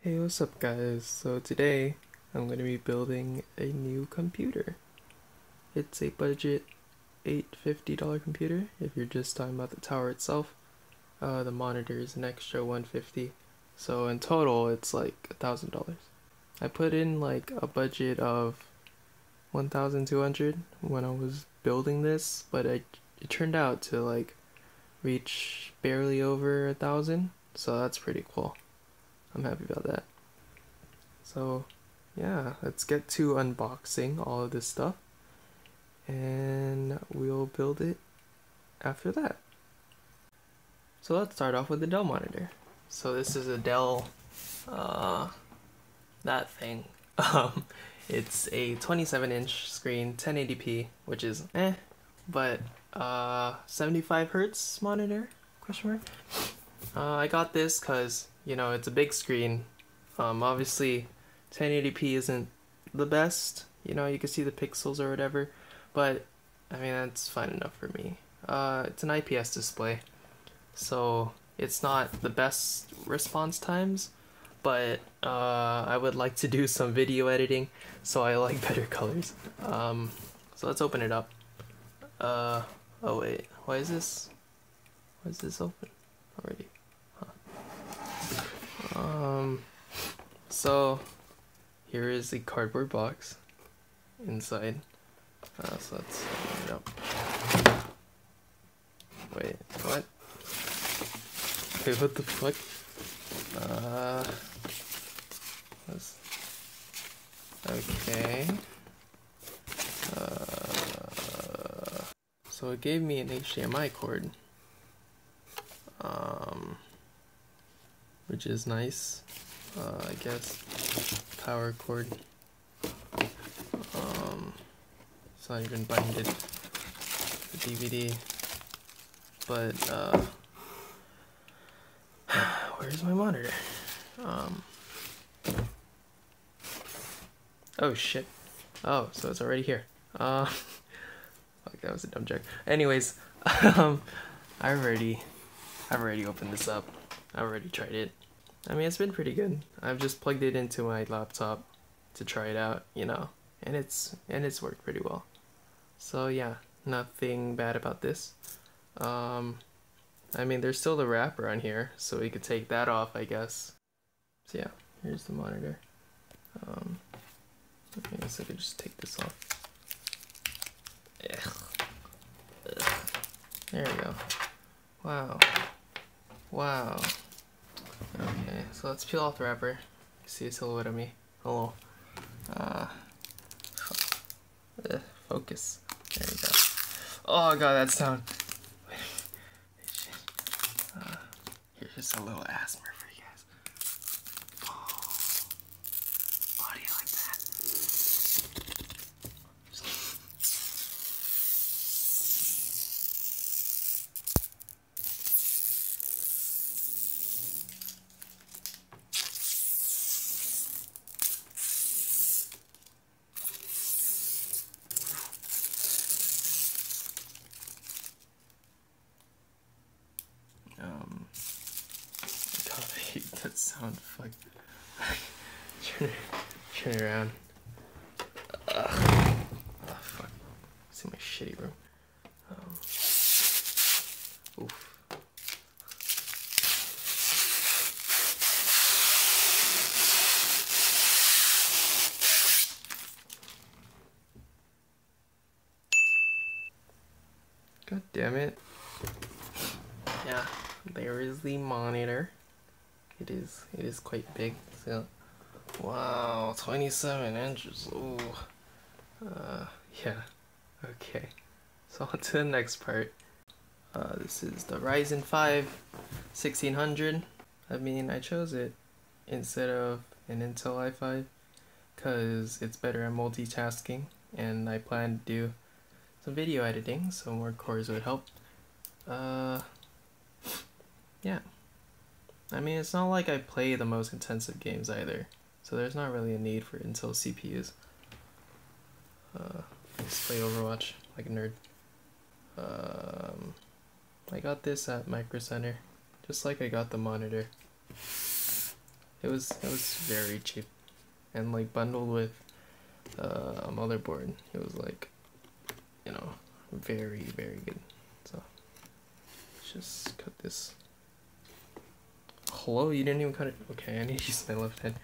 Hey, what's up guys? So today I'm going to be building a new computer. It's a budget $850 computer if you're just talking about the tower itself. The monitor is an extra $150. So in total it's like $1,000. I put in like a budget of 1,200 when I was building this, but it turned out to like reach barely over 1,000, so that's pretty cool. I'm happy about that. So yeah, let's get to unboxing all of this stuff and we'll build it after that. So let's start off with the Dell monitor. So this is a Dell, that thing. It's a 27-inch screen, 1080p, which is but 75 hertz monitor, question mark. I got this because, you know, it's a big screen. Obviously 1080p isn't the best, you know, you can see the pixels or whatever, but I mean, that's fine enough for me. It's an IPS display, so it's not the best response times, but I would like to do some video editing, so I like better colors. So let's open it up. Oh wait, why is this open already? So here is the cardboard box inside. So let's open it up. Wait, what? Wait, what the fuck? Okay. So it gave me an HDMI cord, which is nice. I guess power cord. It's not even binded the DVD, but where's my monitor? Oh shit. Oh, so it's already here. Fuck, that was a dumb joke. Anyways, I've already opened this up. I've already tried it. I mean, it's been pretty good. I've just plugged it into my laptop to try it out, you know, and it's worked pretty well. So yeah, nothing bad about this. I mean, there's still the wrapper on here, so we could take that off, I guess. So yeah, here's the monitor. I guess I could just take this off. Yeah. There we go. Wow. Wow. Okay, so let's peel off the wrapper. You can see a silhouette of me. Hello. Focus. There we go. Oh god, that sound. Here's just a little ASMR for you guys. Oh, audio like that. God, I hate that sound. Fuck. Turn it around. Oh, fuck. It's in my shitty room. Oof. God damn it. Yeah, there is the monitor. It is quite big. So, wow, 27 inches. Ooh. Yeah. Okay. So on to the next part. This is the Ryzen 5 1600. I mean, I chose it instead of an Intel i5 because it's better at multitasking, and I plan to do some video editing, so more cores would help. Yeah. I mean, it's not like I play the most intensive games either, so there's not really a need for Intel CPUs. Just play Overwatch like a nerd. I got this at Micro Center, just like I got the monitor. It was very cheap, and like bundled with a motherboard, it was like, you know, very good. So let's just cut this. Hello, you didn't even cut it. Okay, I need to use my left hand.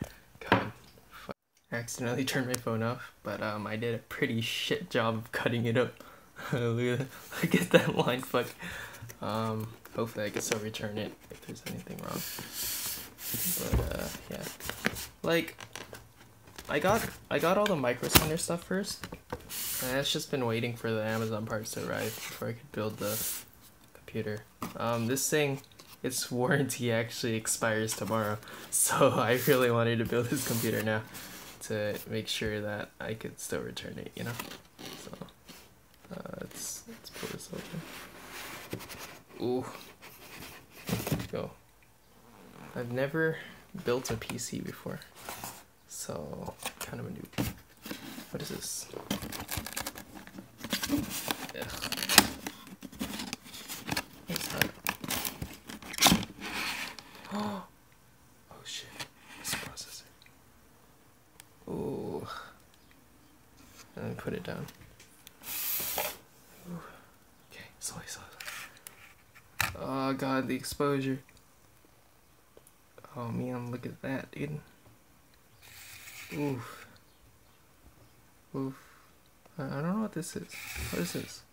God, fuck. I accidentally turned my phone off, but I did a pretty shit job of cutting it up. Look at that line, fuck. Hopefully I can still return it if there's anything wrong. But yeah, like I got all the Micro Center stuff first, and I've just been waiting for the Amazon parts to arrive before I could build the computer. This thing, its warranty actually expires tomorrow, so I really wanted to build this computer now to make sure that I could still return it, you know. So let's pull this open. Ooh, let's go. I've never built a PC before, so kind of a noob. What is this? Ugh. What's that? Oh shit, it's a processor. Ooh. And then put it down. Ooh. Okay, slowly. Oh god, the exposure. Oh man, look at that, dude. Oof. Oof. I don't know what this is. What is this?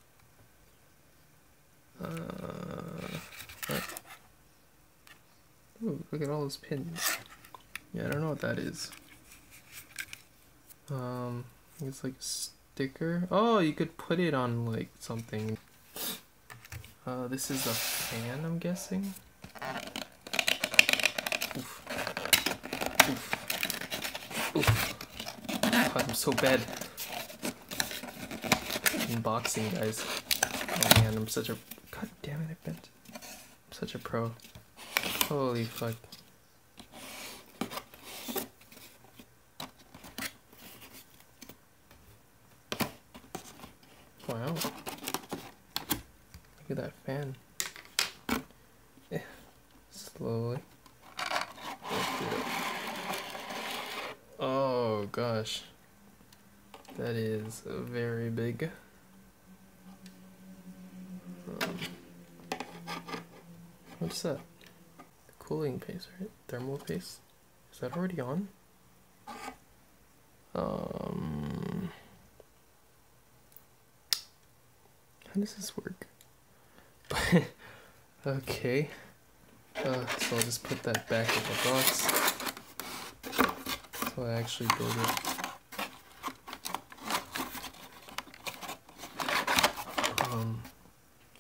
What? Ooh, look at all those pins. Yeah, I don't know what that is. It's like a sticker. Oh, you could put it on like something. This is a fan, I'm guessing. Oof. Oof. Oof. God, I'm so bad. Unboxing, guys. Oh man, I'm such a... God damn it, I bent. I'm such a pro. Holy fuck. Wow. Look at that fan. Slowly. Oh gosh. That is very big. What's that? Cooling paste, right? Thermal paste? Is that already on? How does this work? Okay. So I'll just put that back in the box. So I actually build it.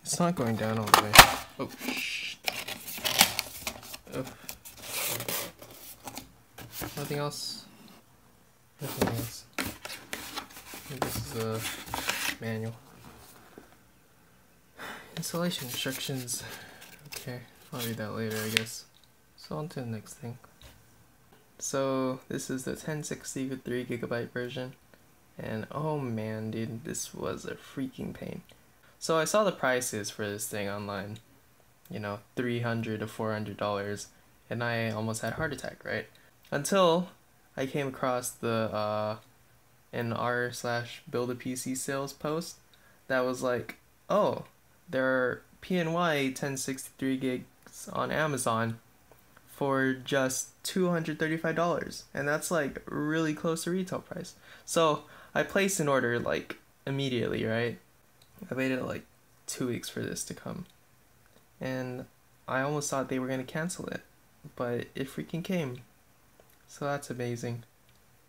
It's not going down all the way. Oh, shh. Oh. Nothing else. Nothing else. This is a manual. Installation instructions. Okay, I'll read that later, I guess. So on to the next thing. So this is the 1060 with 3GB version, and oh man, dude, this was a freaking pain. So I saw the prices for this thing online, you know, $300 to $400, and I almost had a heart attack, right? Until I came across the an r/build-a-PC sales post that was like, oh, there are PNY 1063 gigs on Amazon for just $235, and that's like really close to retail price. So I placed an order like immediately, right? I waited like 2 weeks for this to come, and I almost thought they were gonna cancel it, but it freaking came. So that's amazing.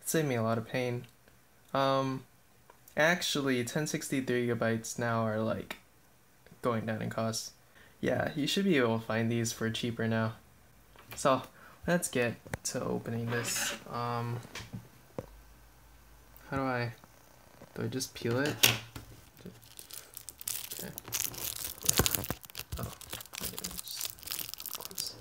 It saved me a lot of pain. Actually 1063 gigabytes now are like going down in cost. Yeah, you should be able to find these for cheaper now. So let's get to opening this. How do I just peel it? Okay. Oh, close.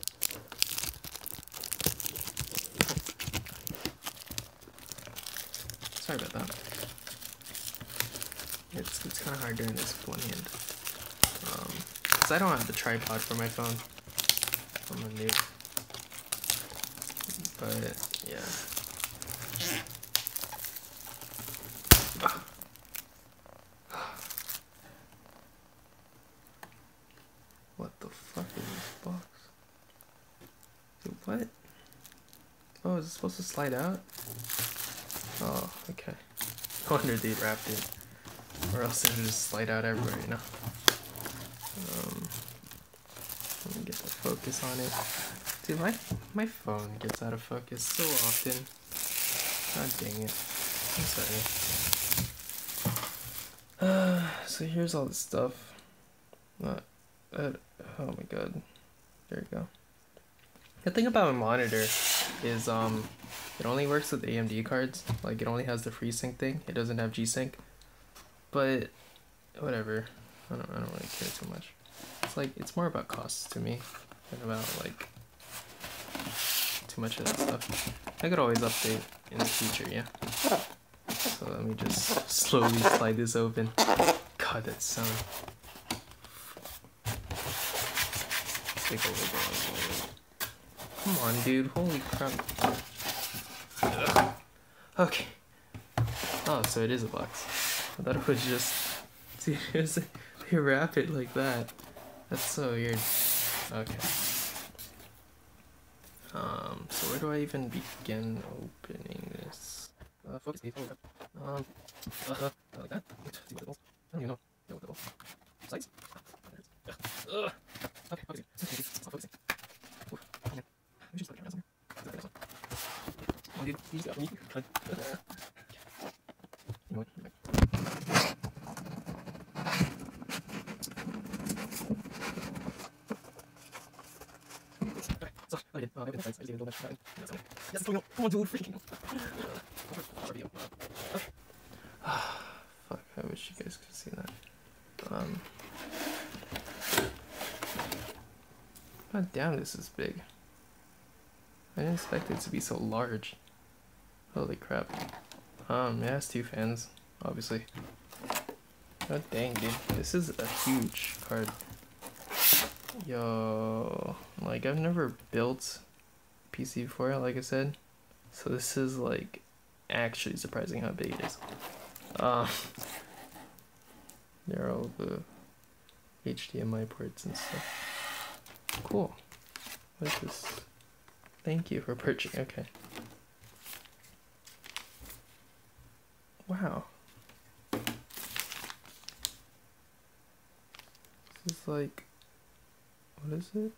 Sorry about that. It's kind of hard doing this with one hand. Because I don't have the tripod for my phone. I'm a noob. but yeah. What the fuck is this box? Dude, what? Oh, is it supposed to slide out? Oh, okay. No wonder they wrapped it. Or else it would just slide out everywhere, you know? Let me get the focus on it. Dude, my phone gets out of focus so often. God dang it. I'm sorry. So here's all this stuff. Oh my god. There you go. The thing about my monitor is it only works with AMD cards. Like, it only has the FreeSync thing. It doesn't have G-Sync. But whatever. I don't really care too much. It's like, it's more about costs to me than about like too much of that stuff. I could always update in the future, yeah. So let me just slowly slide this open. God, that sound. Come on, dude. Holy crap. Ugh. Okay. Oh, so it is a box. I thought it was just... Dude, they wrap it like that. That's so weird. Okay. So where do I even begin opening this? Focus. Like that. I don't even know. Size? Okay, focusing. Focusing. We should put the camera somewhere. Oh, dude, you just got me. You know what? Yes, come on, dude, freaking. Fuck, I wish you guys could see that. God damn, this is big. I didn't expect it to be so large. Holy crap. It has 2 fans, obviously. God dang, dude. This is a huge card. Yo, like, I've never built PC before, like I said. So this is like actually surprising how big it is. There are all the HDMI ports and stuff. Cool. What is this? Thank you for purchasing. Okay. Wow. This is like, what is it?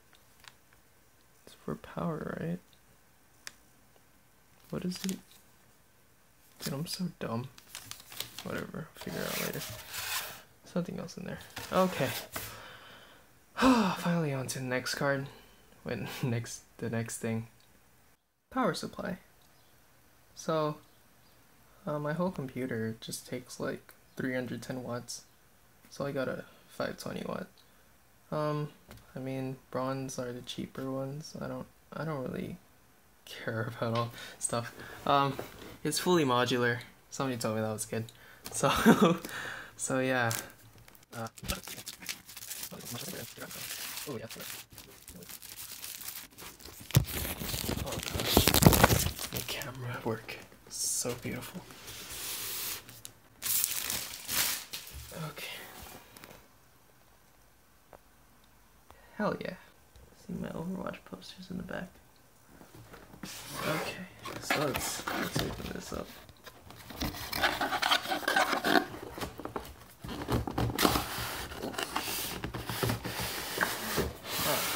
It's for power, right? What is it? Dude, I'm so dumb. Whatever, I'll figure it out later. Something else in there. Okay. Finally on to the next card. Wait, the next thing. Power supply. So, my whole computer just takes like 310 watts. So I got a 520 watt. I mean, bronze are the cheaper ones. I don't really care about all stuff. It's fully modular. Somebody told me that was good. So, so yeah. Oh yeah. Oh gosh, the camera work. So beautiful. Okay. Hell yeah. See my Overwatch posters in the back. Okay, so let's open this up. Oh.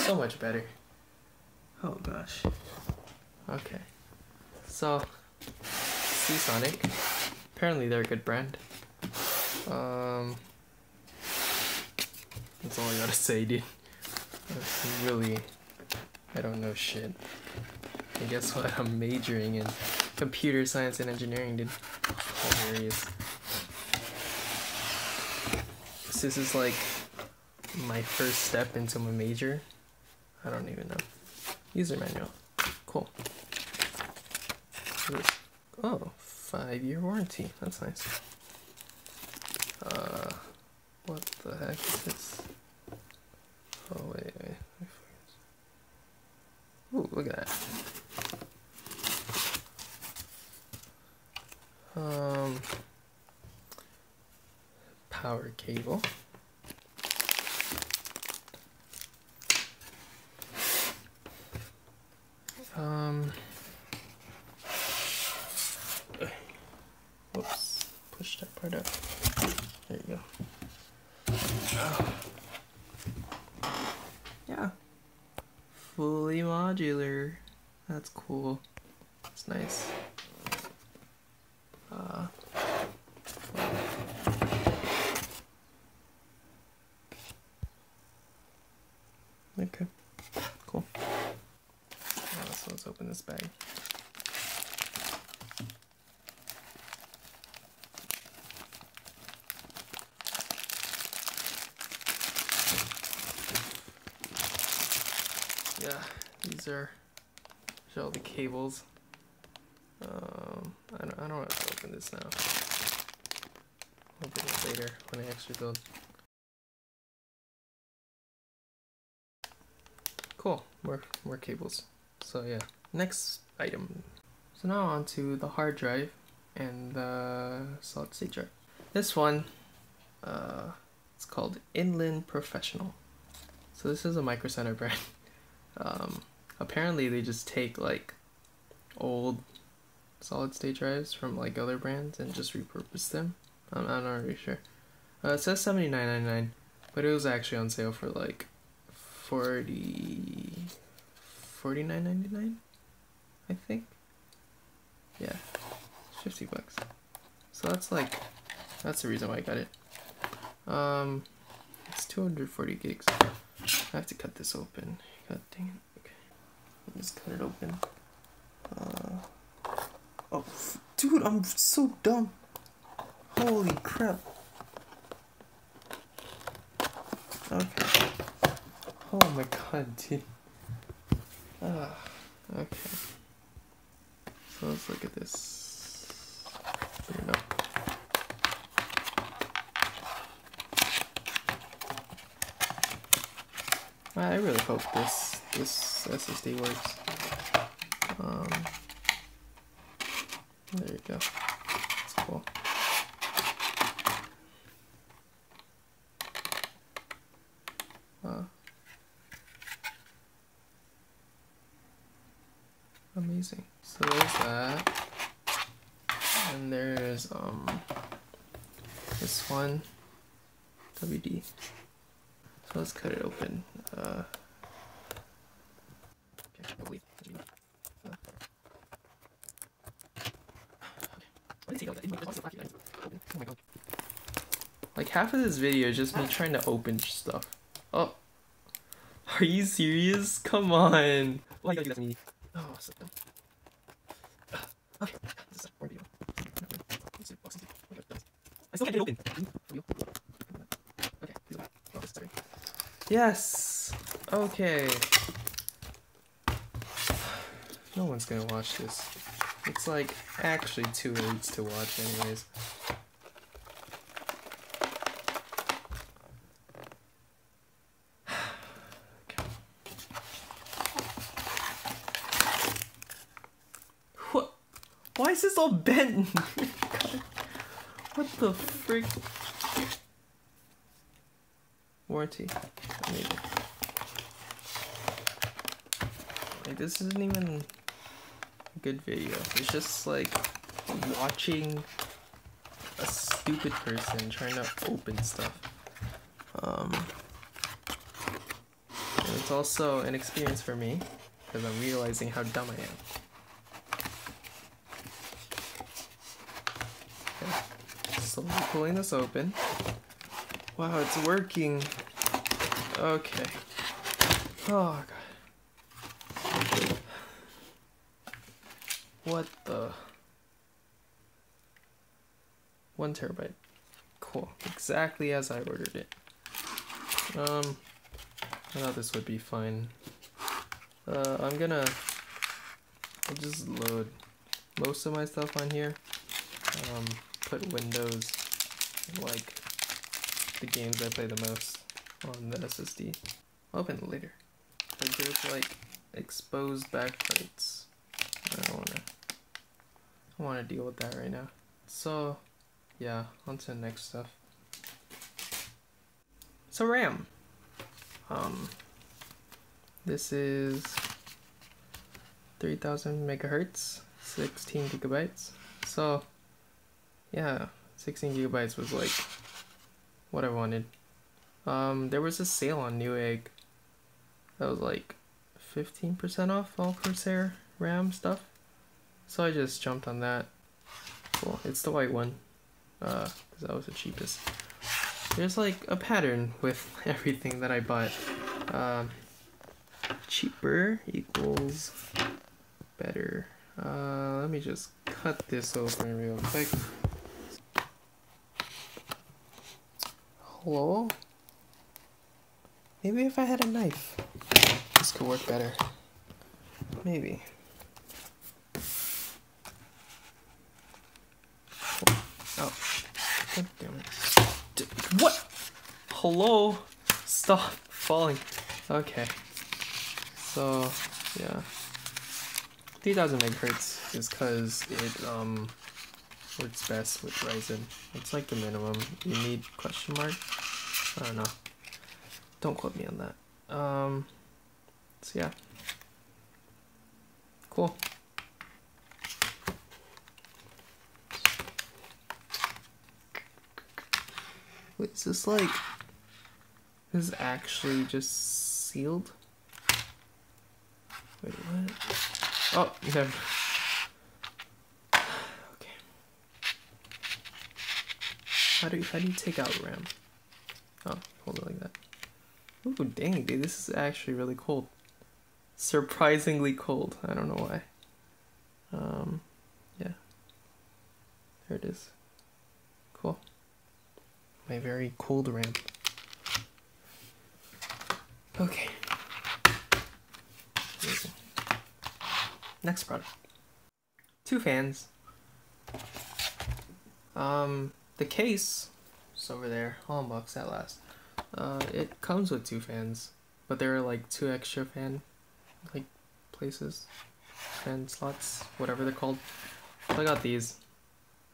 So much better. Oh gosh. Okay. So, Sonic. Apparently they're a good brand. That's all I gotta say, dude. Really, I don't know shit. And guess what? I'm majoring in computer science and engineering, dude. Hilarious. This is like my first step into my major. I don't even know. User manual. Cool. Oh, 5-year warranty. That's nice. What the heck is this? Oh, wait. look at that. Power cable. Whoops, push that part up. There you go. Yeah, fully modular. That's cool. That's nice. Okay, cool. So let's open this bag. Yeah, these are all the cables. I don't have to open this now. I'll open it later when I actually build. Cool, more cables. So yeah, next item. So now on to the hard drive and the solid state drive. This one, it's called Inland Professional. So this is a Micro Center brand. Apparently they just take like old solid state drives from like other brands and just repurpose them. I'm not really sure. It says $79.99, but it was actually on sale for like $49.99, I think. Yeah, $50. So that's the reason why I got it. It's 240 gigs. I have to cut this open. God dang it. Okay, let me just cut it open. Oh, dude, I'm so dumb. Holy crap. Okay. Oh my god, dude. Okay. So let's look at this. Bring it up. I really hope this SSD works. There you go. That's cool. Amazing. So there's that. And there's this one, WD. So let's cut it open. Like half of this video is just me trying to open stuff. Oh, are you serious? Come on! Why you gotta do that to me? Oh, so dumb. Okay, this is more video. I still can't get it open. Okay, oh, this is sorry. Yes. Okay. No one's gonna watch this. It's like actually too late to watch anyways. Okay. What? Why is this all bent? What the frick? Warranty. Amazing. Like, this isn't even a good video. It's just like watching a stupid person trying to open stuff. And it's also an experience for me because I'm realizing how dumb I am. Okay. Slowly pulling this open. Wow, it's working. Okay. Oh god. What the? 1 terabyte. Cool. Exactly as I ordered it. I thought this would be fine. I'll just load most of my stuff on here. Put Windows, like the games I play the most, on the SSD. I'll open it later. Like there's like exposed back parts. I don't wanna deal with that right now. So yeah, on to the next stuff. So RAM. This is 3000 megahertz, 16 gigabytes. So yeah, 16 gigabytes was like what I wanted. There was a sale on Newegg that was like 15% off all Corsair RAM stuff. So I just jumped on that. Cool, it's the white one, because that was the cheapest. There's like a pattern with everything that I bought. Cheaper equals better. Let me just cut this open real quick. Hello? Maybe if I had a knife, this could work better. Maybe. Oh, God damn it. What? Hello? Stop falling. Okay. So, yeah. 3000 megahertz is because it works best with Ryzen. It's like the minimum. You need question mark? I don't know. Don't quote me on that. So yeah. Cool. Wait, is this like... This is actually just sealed? Wait, what? Oh, never. Okay. How do you take out RAM? Oh, hold it like that. Ooh, dang, dude, this is actually really cold. Surprisingly cold. I don't know why. Yeah. There it is. Cool. My very cold RAM. Okay. Amazing. Next product. 2 fans. The case is over there. I'll unbox that last. It comes with 2 fans, but there are like 2 extra fan like places, fan slots, whatever they're called. So I got these.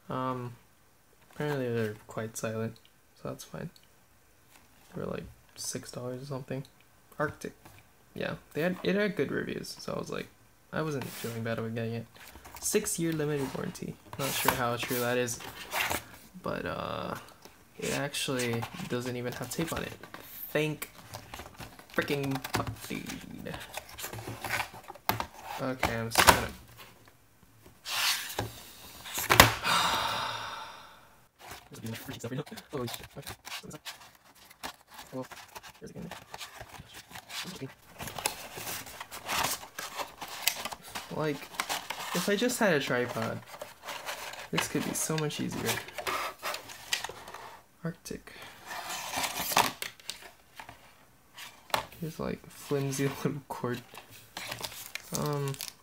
Apparently they're quite silent, so that's fine. They were like $6 or something. Arctic. Yeah, it had good reviews, so I was like, I wasn't feeling bad about getting it. 6-year limited warranty. Not sure how true that is, but it actually doesn't even have tape on it. Thank freaking fuck, dude. Okay, I'm still gonna... Holy shit. Okay. Oh, where's it going? Like, if I just had a tripod, this could be so much easier. Arctic. Here's like a flimsy little cord.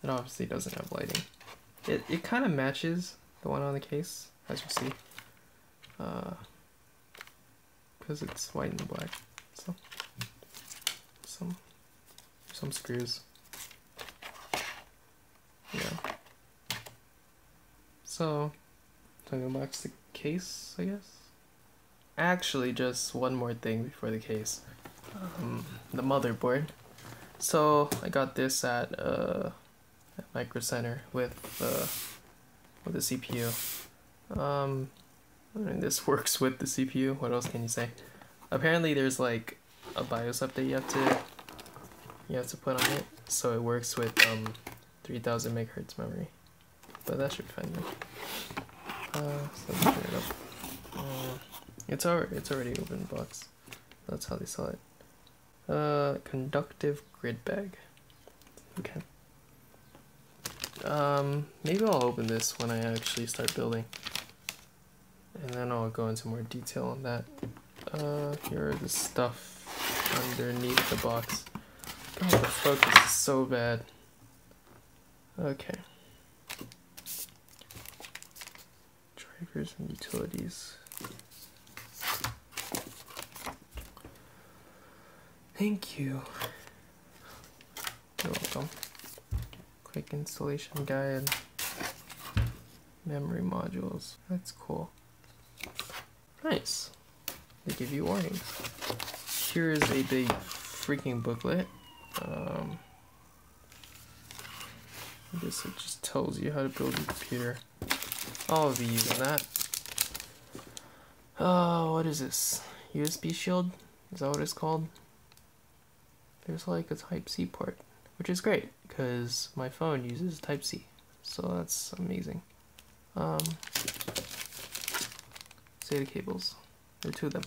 It obviously doesn't have lighting. It kind of matches the one on the case, as you see. Because it's white and black. So some screws. Yeah. So I'm gonna unbox the case, I guess. Actually, just one more thing before the case. The motherboard. So I got this at Micro Center with the CPU. And this works with the CPU. What else can you say? Apparently, there's like a BIOS update you have to put on it, so it works with 3000 megahertz memory. But that should be fine. So let me turn it up. It's already open in the box. That's how they sell it. Conductive grid bag. Okay. Maybe I'll open this when I actually start building, and then I'll go into more detail on that. Here are the stuff underneath the box. Oh, the focus is so bad. Okay. Drivers and utilities. Thank you. You're welcome. Quick installation guide. Memory modules. That's cool. Nice. They give you warnings. Here's a big freaking booklet. I guess it just tells you how to build your computer. I'll be using that. What is this? USB shield? Is that what it's called? There's like a Type-C port, which is great because my phone uses Type-C, so that's amazing. SATA cables. There are two of them.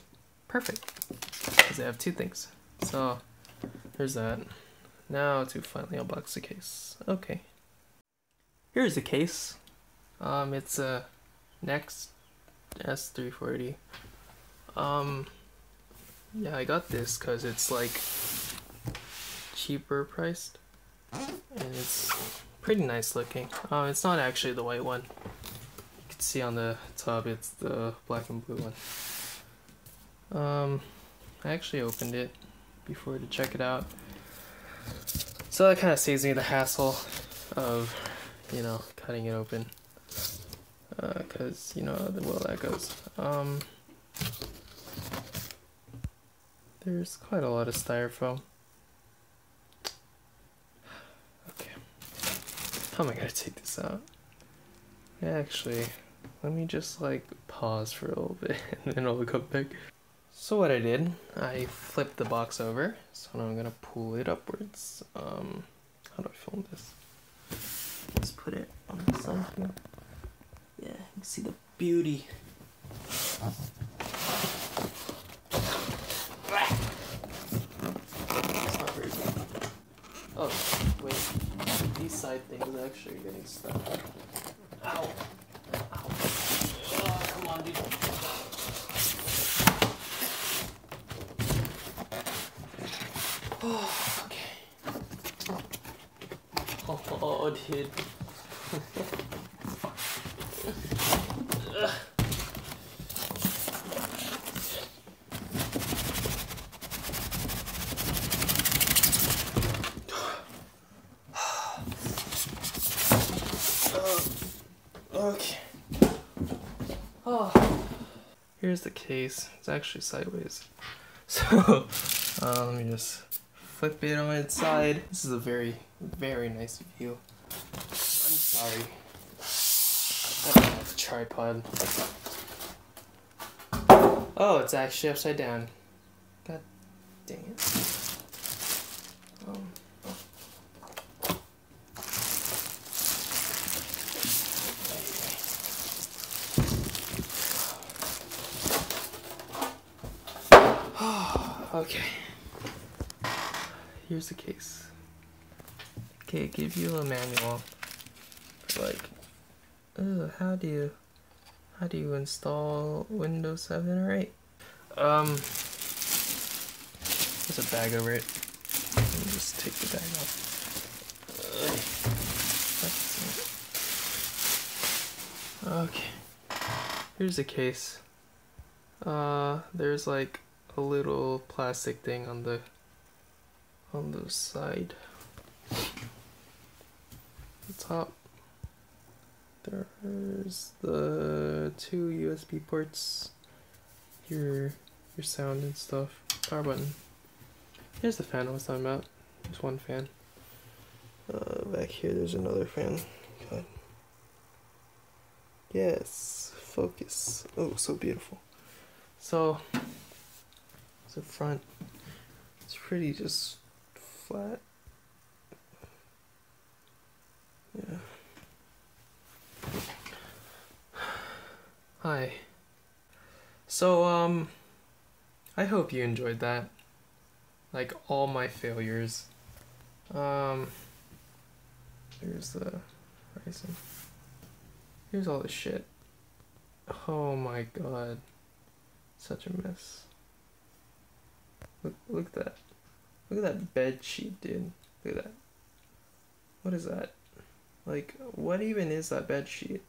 Perfect, because they have two things. So there's that. Now to finally unbox the case. Okay. Here's the case. It's a Next S340. Yeah, I got this because it's like cheaper priced, and it's pretty nice looking. It's not actually the white one. You can see on the top it's the black and blue one. I actually opened it before to check it out, so that kind of saves me the hassle of, you know, cutting it open, because you know how well that goes. There's quite a lot of styrofoam. Okay, how am I gonna take this out? Actually, let me just like pause for a little bit and then I'll come back. So what I did, I flipped the box over, so now I'm gonna pull it upwards. How do I film this? Let's put it on the side here. Yeah, you can see the beauty. It's not very good. Oh, wait. These side things are actually getting stuck. Ow! Ow! Oh, come on, dude. Oh, okay. Oh, dude. Okay. Oh. Here's the case. It's actually sideways. So, let me just flip it on its side. This is a very, very nice view. I'm sorry. I don't have a tripod. Oh, it's actually upside down. God dang it. Okay. Here's the case. Okay, it gives you a manual. Like, how do you install Windows 7 or 8? There's a bag over it. Let me just take the bag off. Okay. Here's the case. There's like a little plastic thing on the side. The top. There's the two USB ports. Your sound and stuff. Power button. Here's the fan I was talking about. There's one fan. Back here there's another fan. God. Yes, focus. Oh, so beautiful. So, the front. It's pretty just flat. Yeah. Hi. So, I hope you enjoyed that. Like all my failures. Here's the Ryzen. Here's all the shit. Oh my god. Such a mess. Look at that. Look at that bed sheet, dude. Look at that. What is that? Like, what even is that bed sheet?